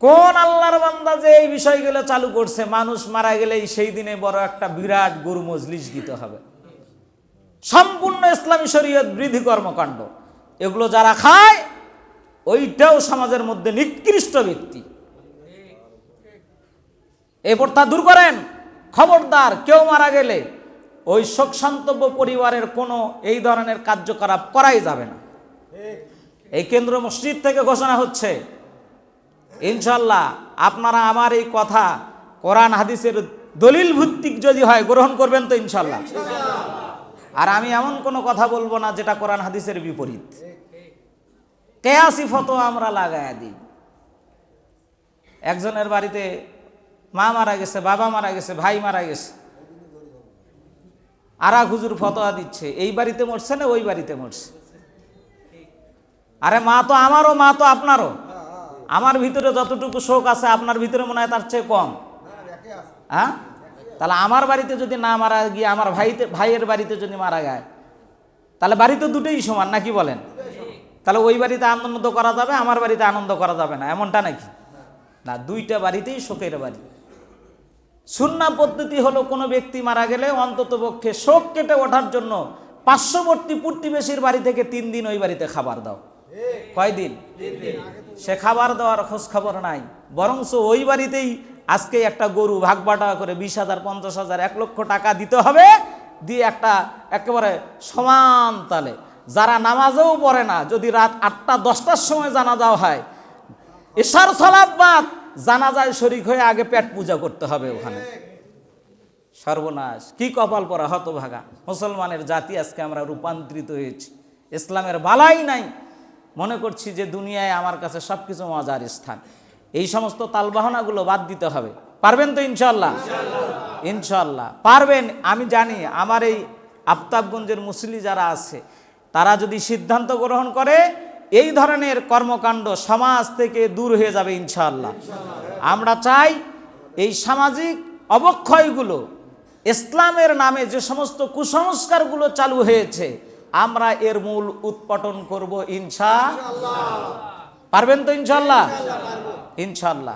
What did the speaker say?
কোন আল্লাহর বান্দা যে এই বিষয়গুলো চালু করছে, মানুষ মারা গেলেই সেই দিনে বড় একটা বিরাট গরু মজলিস দিতে হবে, সম্পূর্ণ ইসলামী শরীয়ত বিধি কর্মকাণ্ড। এগুলো যারা খায় ওইটাও সমাজের মধ্যে নিকৃষ্ট ব্যক্তি। এই প্রথা দূর করেন। খবরদার, কেউ মারা গেলে ওই শোক সন্তব্য পরিবারের কোনো এই ধরনের কার্যকলাপ করাই যাবে না। এই কেন্দ্র মসজিদ থেকে ঘোষণা হচ্ছে, ইনশাল্লাহ আপনারা আমার এই কথা কোরআন হাদিসের দলিল ভিত্তিক যদি হয় গ্রহণ করবেন তো ইনশাল্লাহ। আর আমি এমন কোনো কথা বলবো না যেটা কোরআন হাদিসের বিপরীত। কেয়াসি ফতোয়া আমরা লাগায়া দিই। একজনের বাড়িতে মা মারা গেছে, বাবা মারা গেছে, ভাই মারা গেছে, আর এক হুজুর ফতোয়া দিচ্ছে এই বাড়িতে মরছে না ওই বাড়িতে মরছে। আরে মা তো আমারও, মা তো আপনারও। আমার ভিতরে যতটুকু শোক আছে আপনার ভিতরে মনে হয় তার চেয়ে কম। হ্যাঁ, তাহলে আমার বাড়িতে যদি না মারা গিয়ে আমার ভাইয়ের বাড়িতে যদি মারা যায়, তাহলে বাড়িতে দুটোই সমান নাকি বলেন? তাহলে ওই বাড়িতে আনন্দ করা যাবে, আমার বাড়িতে আনন্দ করা যাবে না, এমনটা নাকি? না, দুইটা বাড়িতেই শোকের বাড়ি। সুন্নাহ পদ্ধতি হলো কোনো ব্যক্তি মারা গেলে অন্তত পক্ষে শোক কেটে ওঠার জন্য পার্শ্ববর্তী প্রতিবেশীর বাড়ি থেকে 3 দিন ওই বাড়িতে খাবার দাও। কয়দিন? সে খাবার দেওয়ার খোঁজ খবর নাই, বরঞ্চ ওই বাড়িতেই আজকে একটা গরু ভাগ বাটা করে 20,000, 50,000, 1 লক্ষ টাকা দিতে হবে, দিয়ে একটা একেবারে সমান তালে, যারা নামাজও পড়ে না, যদি রাত 8টা 10টার সময় জানাজা হয়, এশার সালাত বাদ জানাজায় শরীক হয়ে আগে পেট পূজা করতে হবে ওখানে। সর্বনাশ, কি কপাল পরা হতভাগা মুসলমানের জাতি আজকে আমরা রূপান্তরিত হয়েছি। ইসলামের বালাই নাই, মনে করছি যে দুনিয়ায় আমার কাছে সবকিছু মজার স্থান। এই সমস্ত তালবাহনাগুলো বাদ দিতে হবে। পারবেন তো ইনশাল্লাহ? ইনশাল্লাহ পারবেন। আমি জানি আমার এই আফতাবগঞ্জের মুসল্লি যারা আছে তারা যদি সিদ্ধান্ত গ্রহণ করে, এই ধরনের কর্মকাণ্ড সমাজ থেকে দূর হয়ে যাবে ইনশাআল্লাহ। আমরা চাই এই সামাজিক অবক্ষয়গুলো, ইসলামের নামে যে সমস্ত কুসংস্কারগুলো চালু হয়েছে, আমরা এর মূল উৎপাটন করব ইনশাআল্লাহ। পারবেন তো ইনশাআল্লাহ? ইনশাআল্লাহ।